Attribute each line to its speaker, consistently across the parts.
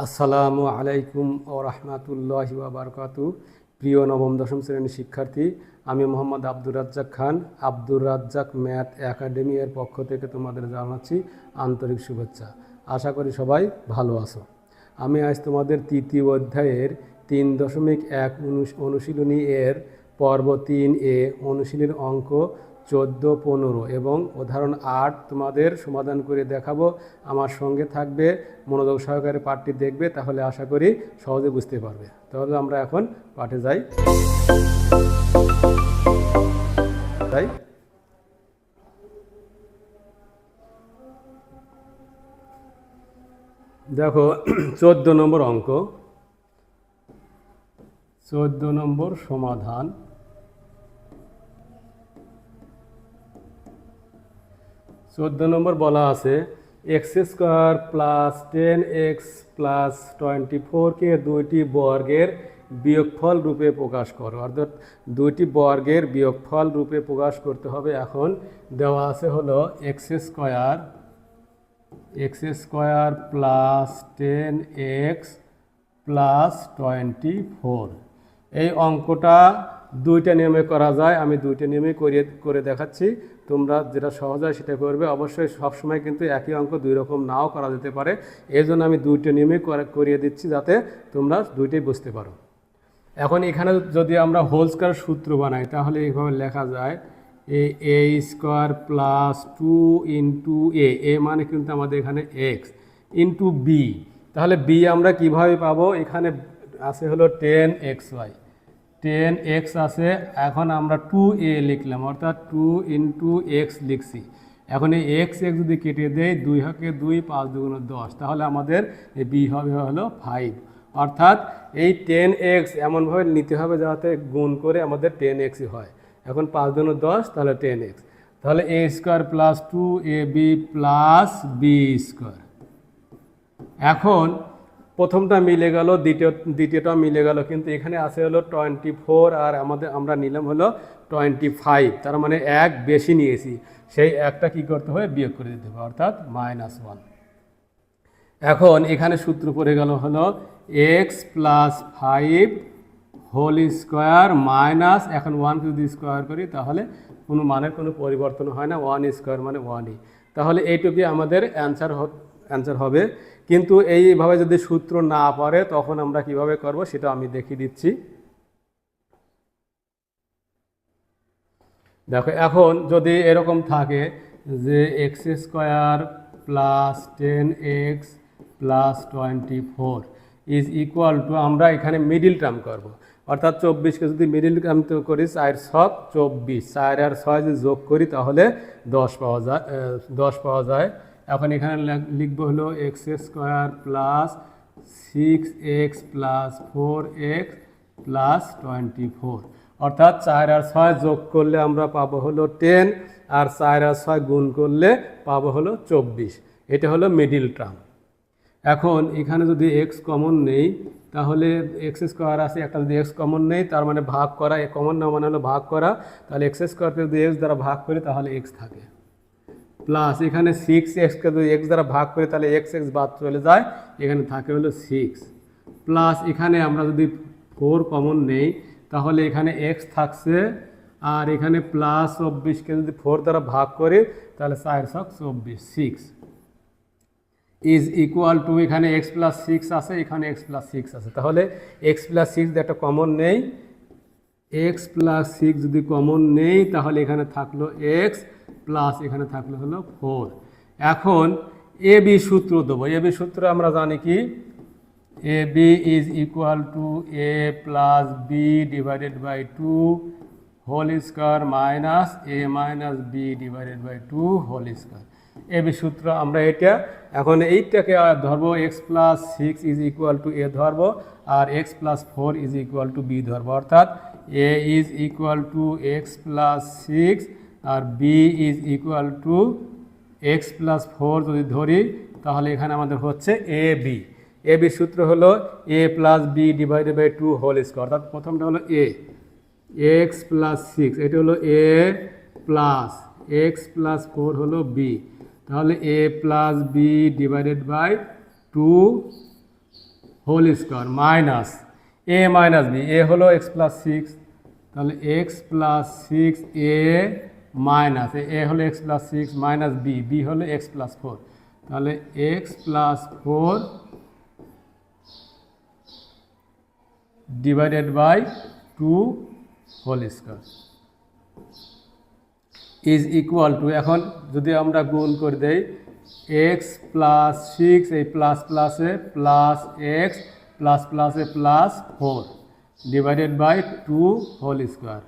Speaker 1: আসসালামু আলাইকুম ও রহমতুল্লাহি ওয়া বারাকাতু। প্রিয় নবম দশম শ্রেণীর শিক্ষার্থী, আমি মোহাম্মদ আব্দুর রাজ্জাক খান, আব্দুর রাজ্জাক ম্যাথ একাডেমি এর পক্ষ থেকে তোমাদের জানাচ্ছি আন্তরিক শুভেচ্ছা। আশা করি সবাই ভালো আছো। আমি আজ তোমাদের তৃতীয় অধ্যায়ের 3.1 অনুশীলনী এর পর্ব 3 অনুশীলনীর অঙ্ক 14-15 এবং উদাহরণ 8 তোমাদের সমাধান করে দেখাবো। আমার সঙ্গে থাকবে, মনোযোগ সহকারে পাঠটি দেখবে, তাহলে আশা করি সহজে বুঝতে পারবে। তাহলে আমরা এখন পাঠে যাই। দেখো 14 নম্বর অঙ্ক, 14 নম্বর সমাধান। 14 নম্বর বলা আছে x² প্লাস 10x প্লাস 24কে দুইটি বর্গের বিয়োগফল রূপে প্রকাশ করো। অর্থাৎ দুইটি বর্গের বিয়োগফল রূপে প্রকাশ করতে হবে। এখন দেওয়া আছে হলো x² প্লাস 10x প্লাস 24। এই অঙ্কটা দুইটা নিয়মে করা যায়। আমি দুইটা নিয়মে করে দেখাচ্ছি, তোমরা যেটা সহজ হয় সেটা করবে। অবশ্যই সবসময় কিন্তু একই অঙ্ক দুই রকম নাও করা যেতে পারে, এই জন্য আমি দুইটা নিয়মে করিয়ে দিচ্ছি যাতে তোমরা দুইটাই বুঝতে পারো। এখন এখানে যদি আমরা হোল স্কয়ার সূত্র বানাই তাহলে এইভাবে লেখা যায় a² প্লাস 2 ইন্টু এ মানে কিন্তু আমাদের এখানে এক্স ইন্টু বি। তাহলে বি আমরা কিভাবে পাবো? এখানে আছে হলো 10xy, 10x আছে। এখন আমরা 2a লিখলাম, অর্থাৎ 2 ইন্টু এক্স লিখছি। এখন এই এক্স যদি কেটে দেয়, 2 হাকে 2, 5 দুগুণ 10, তাহলে আমাদের বি হবে হলো 5। অর্থাৎ এই 10x এমনভাবে নিতে হবে যাতে গুণ করে আমাদের 10x হয়। এখন 5 দুগুণ 10, তাহলে 10x। তাহলে a² plus 2ab plus b²। এখন প্রথমটা মিলে গেল, দ্বিতীয়টা মিলে গেল, কিন্তু এখানে আছে হলো 24 আর আমরা নিলাম হলো 25। তার মানে এক বেশি নিয়েছি, সেই একটা কি করতে হবে? বিয়োগ করে দিতে হবে, অর্থাৎ -1। এখন এখানে সূত্র পড়ে গেল হলো x plus 5 whole square minus, এখন 1 যদি স্কোয়ার করি তাহলে কোনো মানের কোনো পরিবর্তন হয় না, 1² মানে 1ই। তাহলে এইটুকুই আমাদের অ্যান্সার হবে। কিন্তু এইভাবে যদি সূত্র না পারে তখন আমরা কিভাবে করব সেটা আমি দেখিয়ে দিচ্ছি। দেখো, এখন যদি এরকম থাকে যে x² plus 10x plus 24 is equal two, আমরা এখানে মিডিল টার্ম করব। অর্থাৎ 24কে যদি মিডিল টার্ম করি 4 ছক 24, 4 আর 6 যদি যোগ করি তাহলে 10 পাওয়া যায়। এখন এখানে লিখবো হলো x² plus 6x plus 4x plus 24। অর্থাৎ 4 আর 6 যোগ করলে আমরা পাবো হলো 10, আর 4 আর 6 গুণ করলে পাবো হলো 24। এটা হলো মিডিল টার্ম। এখন এখানে যদি x কমন নেই তাহলে x² আছে, একটা যদি x কমন নেই তার মানে ভাগ করা, কমন না মানে হলো ভাগ করা। তাহলে x² যদি x দ্বারা ভাগ করি তাহলে x থাকে, প্লাস এখানে 6xকে যদি x দ্বারা ভাগ করি তাহলে x বাদ চলে যায়, এখানে থাকে হলো 6, প্লাস এখানে আমরা যদি 4 কমন নেই তাহলে এখানে x থাকছে, আর এখানে প্লাস 24কে যদি 4 দ্বারা ভাগ করি তাহলে 4 ছক 24, 6 ইজ ইকুয়াল টু, এখানে x প্লাস 6 আছে, এখানে x প্লাস 6 আছে। তাহলে x প্লাস 6 একটা কমন নেই, x প্লাস 6 যদি কমন নেই তাহলে এখানে থাকলো x প্লাস এখানে থাকলো হলো 4। এখন এ বি সূত্র দেবো। এ বি সূত্র আমরা জানি কি, a b is equal to a plus b divided by 2 whole square minus a minus b divided by 2 whole square. A b সূত্র আমরা এটা, এখন এইটাকে ধরবো x plus 6 is equal to a ধরবো, আর x plus 4 is equal to b ধরবো। অর্থাৎ a is equal to x plus 6 আর b is equal to x plus 4 যদি ধরি তাহলে এখানে আমাদের হচ্ছে এ বি। এ বি সূত্র হলো a plus b divided by 2 whole square. অর্থাৎ প্রথমটা হলো x প্লাস 6, এটা হলো a প্লাস x প্লাস 4 হলো b। তাহলে a plus b divided by 2 whole square minus a minus b, a হলো এক্স প্লাস সিক্স, তাহলে x plus six a minus a হলো x plus six minus b, b হলো x plus four, তাহলে x plus four divided by two whole square is equal to, এখন যদি আমরা গুণ করে দেই এক্স প্লাস সিক্স এই প্লাস প্লাসে প্লাস এক্স প্লাস প্লাসে plus four divided by two whole square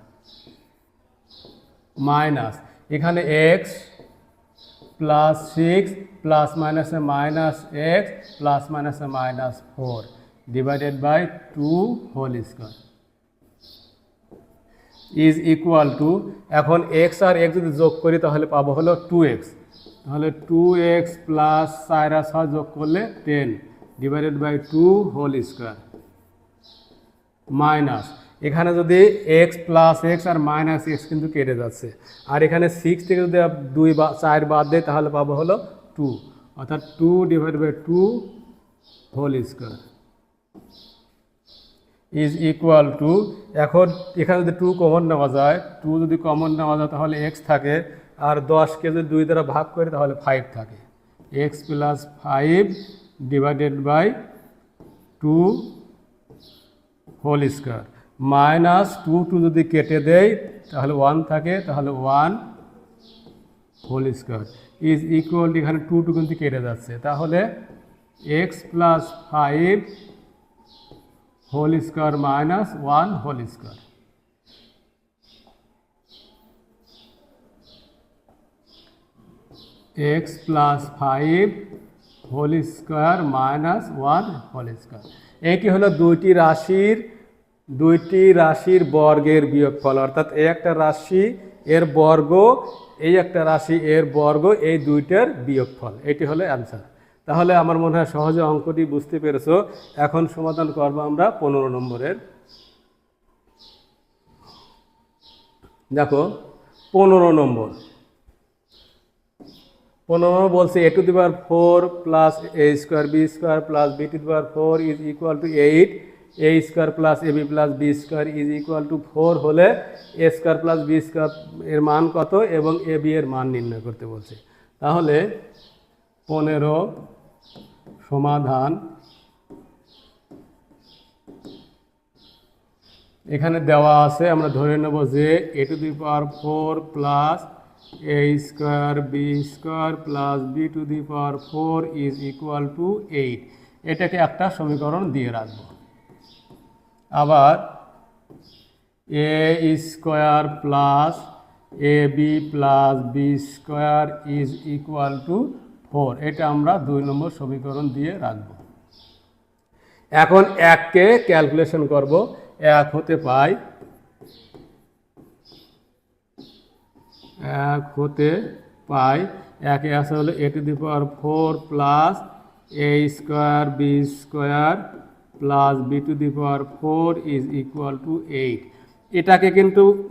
Speaker 1: minus এখানে এক্স প্লাস সিক্স প্লাস মাইনাসে মাইনাস এক্স প্লাস মাইনাসে minus four divided by two whole square is equal to, এখন x আর x যদি যোগ করি তাহলে পাবো হলো টু এক্স, তাহলে টু এক্স প্লাস চার আর ছয় যোগ করলে ten divided by two whole square minus এখানে যদি এক্স প্লাস এক্স আর মাইনাস এক্স কিন্তু কেটে যাচ্ছে, আর এখানে সিক্স থেকে যদি দুই বা চার বাদ দেয় তাহলে পাবো হলো টু, অর্থাৎ two divide by two whole square is equal to, এখন এখানে যদি টু কমন নেওয়া যায়, টু যদি কমন নেওয়া যায় তাহলে এক্স থাকে, আর 10কে যদি দুই দ্বারা ভাগ করি তাহলে ফাইভ থাকে, x plus five divided by two whole square minus two two যদি কেটে দেয় তাহলে ওয়ান থাকে, তাহলে one whole square is equal, এখানে টু টু কিন্তু কেটে যাচ্ছে, তাহলে x plus five whole square minus one whole square x plus five whole square minus one whole square. এটি হলো দুইটি রাশির বর্গের বিয়োগফল, অর্থাৎ এই একটা রাশি এর বর্গ, এই একটা রাশি এর বর্গ, এই দুইটার বিয়োগফল, এটি হলো অ্যান্সার। তাহলে আমার মনে হয় সহজে অঙ্কটি বুঝতে পেরেছো। এখন সমাধান করবো আমরা 15 নম্বরের। দেখো 15 নম্বর বলছে a to the power 4 plus a square b square plus b to the power 4 is equal to 8, a square plus ab plus b square is equal to 4 হলে a square plus b square এর মান কত এবং ab এর মান নির্ণয় করতে বলছে। তাহলে 15 সমাধান, এখানে দেওয়া আছে, আমরা ধরে নেব যে a to the power 4 plus a square b square plus b to the power 4 is equal to 8, এটাকে একটা সমীকরণ দিয়ে রাখবো। আবার a square plus a b plus b square is equal to 4, এটা আমরা 2 নম্বর সমীকরণ দিয়ে রাখবো। এখন এককে ক্যালকুলেশন করব, এক হতে পাই একে আসা হলো a to the power 4 plus a square b square plus b to the power 4 is equal to 8। এটাকে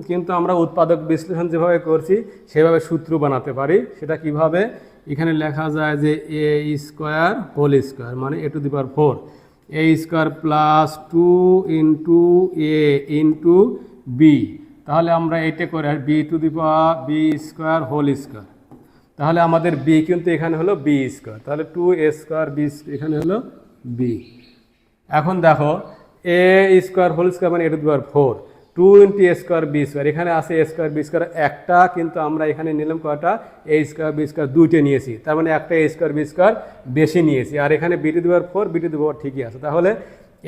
Speaker 1: কিন্তু আমরা উৎপাদক বিশ্লেষণ যেভাবে করছি সেভাবে সূত্র বানাতে পারি। সেটা কিভাবে? এখানে লেখা যায় যে a স্কোয়ার হোল স্কোয়ার মানে a to the power 4, a square plus 2 into a into b, তাহলে আমরা এটা করে b to the power b square whole square, তাহলে আমাদের বি কিন্তু এখানে হলো বি স্কোয়ার, তাহলে 2a স্কোয়ার বি এখানে হলো বি। এখন দেখো এ স্কোয়ার হোল স্কোয়ার মানে a to the power 4, 2 into a square b square, এখানে আছে এ স্কোয়ার বি স্কোয়ার একটা, কিন্তু আমরা এখানে নিলাম কয়টা? এ স্কোয়ার বি স্কোয়ার দুইটা নিয়েছি, তার মানে একটা এ স্কোয়ার বি স্কোয়ার বেশি নিয়েছি, আর এখানে b to the power 4 b to the power ঠিকই আছে, তাহলে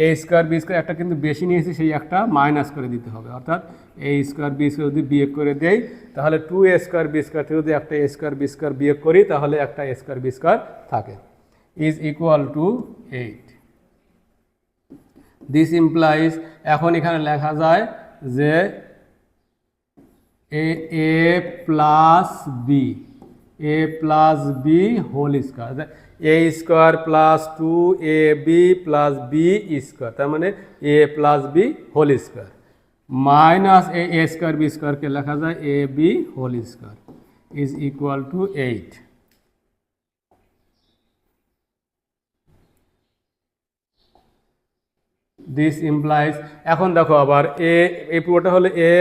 Speaker 1: এ স্কোয়ার বি স্কোয়ার একটা কিন্তু বেশি নিয়েছি, সেই একটা মাইনাস করে দিতে হবে, অর্থাৎ এ স্কোয়ার বি স্কোয়ার যদি বিয়োগ করে দেই তাহলে 2a স্কোয়ার বি স্কোয়ার থেকে যদি একটা এ স্কোয়ার বি স্কোয়ার বিয়োগ করি তাহলে একটা এ স্কোয়ার বি স্কোয়ার থাকে, is equal to 8। This implies, এখন এখানে লেখা যায় যে a plus b whole square, a square plus 2ab plus b square, তার মানে a plus b whole square minus a square b স্কোয়ারকে লেখা যায় a b whole square is equal to 8। This implies, এখন দেখো আবার এই পুরোটা হলো a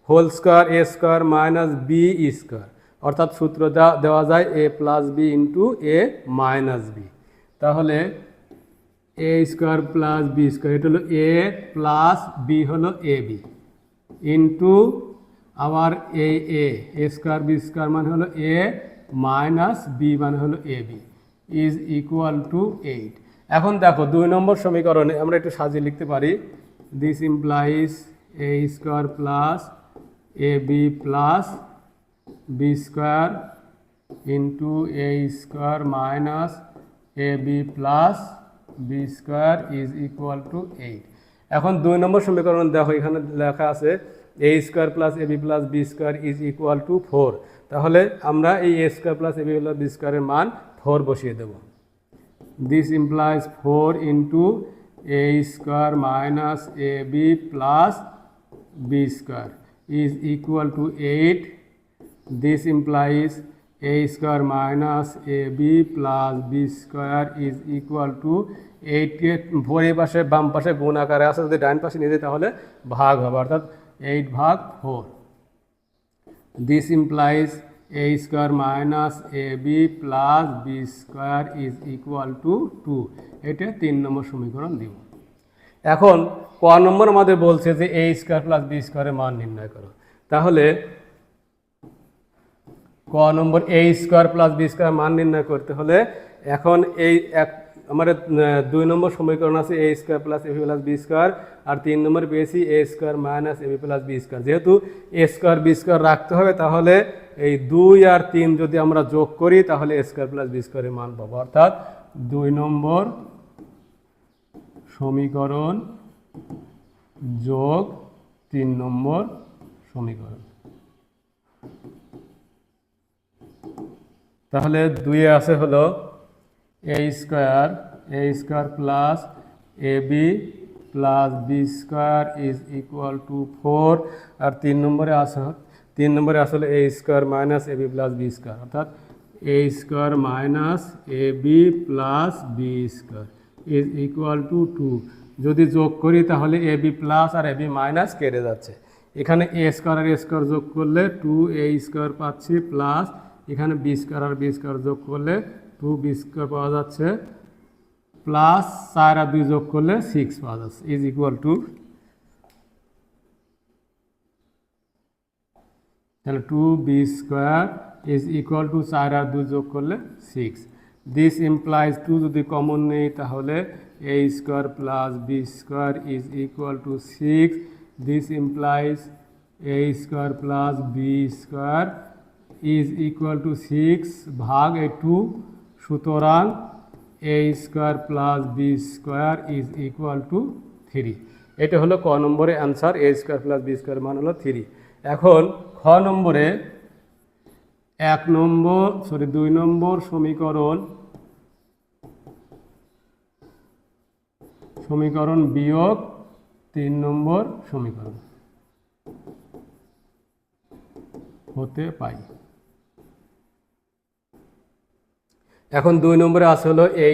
Speaker 1: whole square a square minus b square, অর্থাৎ সূত্র দেওয়া যায় এ plus b into a minus B. তাহলে a square plus b square, এটা হলো এ প্লাস বি হলো এ বি ইন্টু আবার এ স্কোয়ার বি স্কোয়ার মানে হলো এ মাইনাস বি মানে হলো এ বি ইজ ইকুয়াল টু 8। এখন দেখো 2 নম্বর সমীকরণে আমরা একটু সাজিয়ে লিখতে পারি, this implies a square plus a b plus b square into a square minus a b plus b square is equal to 8। এখন 2 নম্বর সমীকরণ দেখো এখানে লেখা আছে a square plus a b plus b square is equal to 4। তাহলে আমরা এই a square plus a b plus b স্কোয়ারের মান 4 বসিয়ে দেব। This implies 4 into a square minus a b plus b square is equal to 8। This implies a square minus a b plus b square is equal to 8কে 4 এই পাশে বাম পাশে গুণ আকারে আছে, যদি ডান পাশে নিয়ে যাই তাহলে ভাগ হবে, অর্থাৎ 8 ভাগ 4। This implies a square minus a b plus b square is equal to 2। এটা 3 নম্বর সমীকরণ দিব। এখন ক নম্বর আমাদের বলছে যে এ স্কোয়ার প্লাস বি স্কোয়ারের মান নির্ণয় করো। তাহলে ক নম্বর এ স্কোয়ার প্লাস বি স্কোয়ার মান নির্ণয় করতে হলে এখন এই আমাদের 2 নম্বর সমীকরণ আছে a square plus a b plus b square, আর 3 নম্বর পেয়েছি এ square minus a b plus b square. যেহেতু এ স্কোয়ার বি স্কোয়ার রাখতে হবে, তাহলে এই 2 আর 3 যদি আমরা যোগ করি তাহলে এ স্কোয়ার প্লাস বি স্কোয়ারের মান পাবো, অর্থাৎ 2 নম্বর সমীকরণ যোগ 3 নম্বর সমীকরণ। তাহলে 2 আছে হলো a square plus a b plus b square is equal to 4, আর 3 নম্বরে আসলে a square minus a b plus b square, অর্থাৎ a square minus a b plus b square is equal to 2। যদি যোগ করি তাহলে এ বি প্লাস আর a b minus কেটে যাচ্ছে, এখানে এ স্কোয়ার আর এ স্কোয়ার যোগ করলে 2 এ স্কোয়ার পাচ্ছি, প্লাস এখানে বি স্কোয়ার আর বি স্কোয়ার যোগ করলে 2 বি স্কোয়ার পাওয়া যাচ্ছে, প্লাস 4 আর 2 যোগ করলে 6 পাওয়া যাচ্ছে ইজ ইকুয়াল টু, তাহলে 2 b square is equal to 4 আর 2 যোগ করলে 6। দিস ইমপ্লাইজ 2 যদি কমন নেই তাহলে a square plus b square is equal to 6। This implies a square plus b square is equal to 6 ভাগ এই 2, সুতরাং a square plus b square is equal to 3। এটা হলো ক নম্বরে answer, a square plus b square মান হলো 3। এখন খ নম্বরে 2 নম্বর সমীকরণ বিয়োগ 3 নম্বর সমীকরণ হতে পাই। এখন 2 নম্বরে আছে হলো a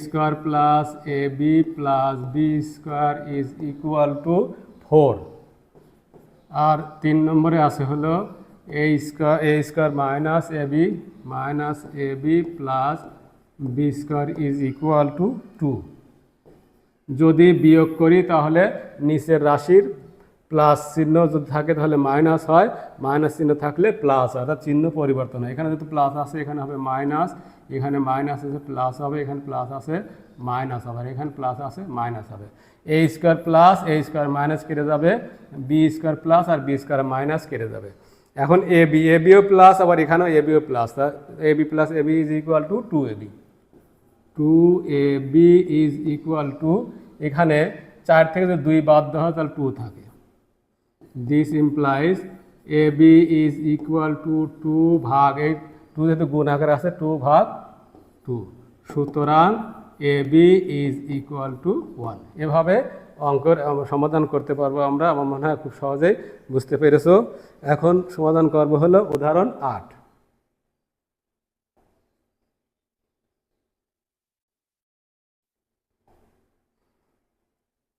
Speaker 1: square plus a b plus b square is equal to 4, আর 3 নম্বরে আছে হলো a square minus a b plus b square is equal to 2। যদি বিয়োগ করি তাহলে নিচের রাশির প্লাস চিহ্ন যদি থাকে তাহলে মাইনাস হয়, মাইনাস চিহ্ন থাকলে প্লাস হয়, অর্থাৎ চিহ্ন পরিবর্তন হয়। এখানে যেহেতু প্লাস আছে এখানে হবে মাইনাস, এখানে মাইনাস আছে প্লাস হবে, এখানে প্লাস আছে মাইনাস হবে, এখানে প্লাস আছে মাইনাস হবে। A square plus a square minus কেটে যাবে, বি স্কোয়ার প্লাস আর বি স্কোয়ার মাইনাস কেটে যাবে। এখন এ বিও প্লাস, আবার এখানেও এ বিও plus, a b plus a b is equal to 2ab। 2ab is equal to, এখানে 4 থেকে যদি 2 বাদ দেওয়া হয় তাহলে 2 থাকে। This implies a b is equal to 2 ভাগ, এই 2 যেহেতু গুণ আকারে আছে 2 ভাগ 2, সুতরাং এ বি ইজ ইকুয়াল টু 1। এভাবে অঙ্কের সমাধান করতে পারবো আমরা, আমার মনে হয় খুব সহজেই বুঝতে পেরেছো। এখন সমাধান করব হলো উদাহরণ 8।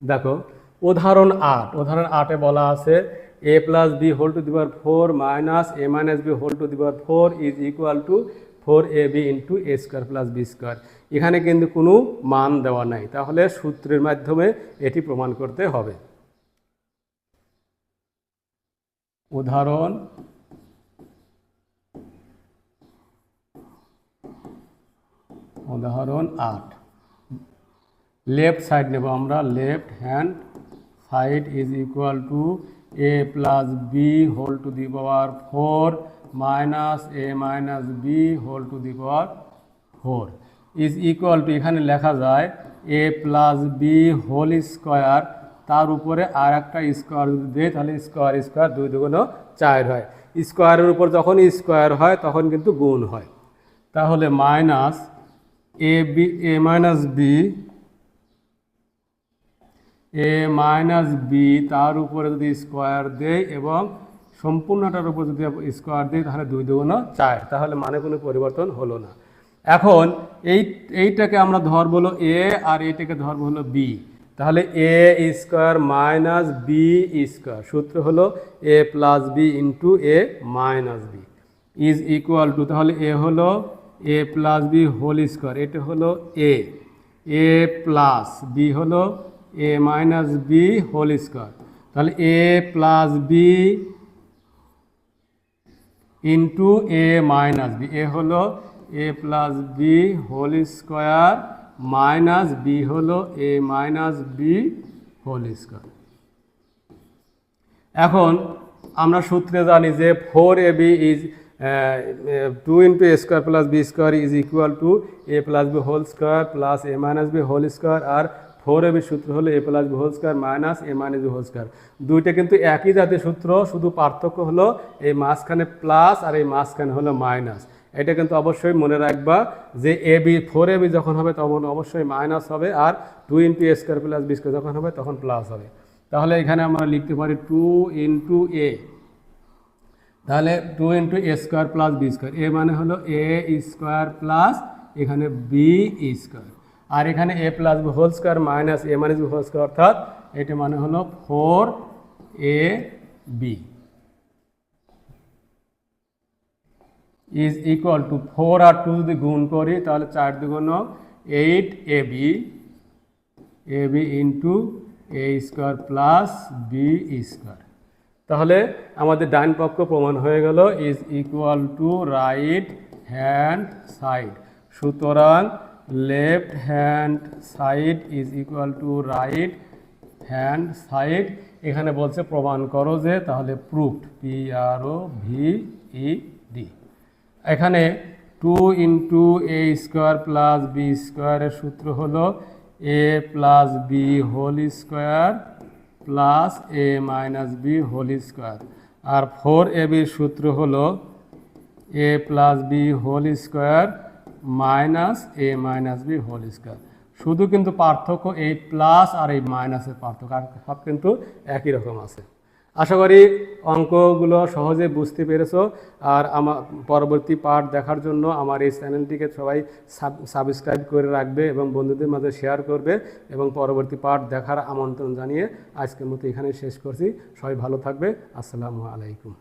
Speaker 1: দেখো উদাহরণ 8 বলা আছে a plus b whole to the power 4 minus a minus b whole to the power 4 is equal to 4ab into a square plus b square. এখানে কিন্তু কোনো মান দেওয়া নাই, তাহলে সূত্রের মাধ্যমে এটি প্রমাণ করতে হবে। উদাহরণ উদাহরণ 8, লেফট সাইড নেব আমরা, left hand side is equal to a plus b whole to the power 4 minus a minus b whole to the power 4 is equal to, এখানে লেখা যায় a plus b whole square, তার উপরে আর একটা square যদি দেয় তাহলে স্কোয়ার স্কোয়ার 2 দুগুণ 4 হয়। স্কোয়ারের উপর যখন স্কোয়ার হয় তখন কিন্তু গুণ হয়, তাহলে মাইনাস a মাইনাস বি তার উপরে যদি স্কোয়ার দেয় এবং সম্পূর্ণটার উপর যদি স্কোয়ার দেয় তাহলে 2 দুগুণ 4, তাহলে মানে কোনো পরিবর্তন হলো না। এখন এইটাকে আমরা ধরব হলো এ আর এইটাকে ধরব হলো বি, তাহলে a square minus b square, সূত্র হলো a plus b into a minus b is equal to, তাহলে এ হলো a plus b whole square, এটা হলো এ প্লাস বি হলো a minus b whole square, তাহলে a plus b into a minus b, a হলো a plus b whole square minus b হলো a minus b whole square. এখন আমরা সূত্রে জানি যে 4ab is 2 into a square plus b square is equal to a plus b whole square plus a minus b whole square, আর 4ab সূত্র হলো a plus b whole square minus a minus b whole square. দুইটা কিন্তু একই জাতীয় সূত্র, শুধু পার্থক্য হলো এই মাঝখানে প্লাস আর এই মাঝখানে হলো মাইনাস। এটা কিন্তু অবশ্যই মনে রাখবা যে এবি 4ab যখন হবে তখন অবশ্যই মাইনাস হবে, আর 2 into a square plus b square যখন হবে তখন প্লাস হবে। তাহলে এখানে আমরা লিখতে পারি 2 ইন্টু এ, তাহলে 2 into a square plus b square, এ মানে হলো এ স্কোয়ার প্লাস এখানে বি স্কোয়ার, আর এখানে a plus b whole square minus a minus b whole square, অর্থাৎ এটা মানে হলো 4ab ইজ ইকুয়াল টু 4 আর 2 যদি গুণ করি তাহলে 4 দুগুণ 8ab into a square plus b square. তাহলে আমাদের ডান পক্ষ প্রমাণ হয়ে গেল is equal to right hand side, সুতরাং left hand side is equal to right hand side. এখানে বলছে প্রমাণ করো যে, তাহলে প্রুফড, PROVED। এখানে 2 into a square plus b স্কোয়ারের সূত্র হলো a plus b whole square plus a minus b whole square, আর 4ab সূত্র হলো a plus b whole square minus a minus b whole square. শুধু কিন্তু পার্থক্য এই প্লাস আর এই মাইনাসের পার্থক্য, আর সব কিন্তু একই রকম আছে। আশা করি অঙ্কগুলো সহজে বুঝতে পেরেছো, আর আমার পরবর্তী পার্ট দেখার জন্য আমার এই চ্যানেলটিকে সবাই সাবস্ক্রাইব করে রাখবে এবং বন্ধুদের মাঝে শেয়ার করবে, এবং পরবর্তী পার্ট দেখার আমন্ত্রণ জানিয়ে আজকের মতো এখানে শেষ করছি। সবাই ভালো থাকবে। আসসালামু আলাইকুম।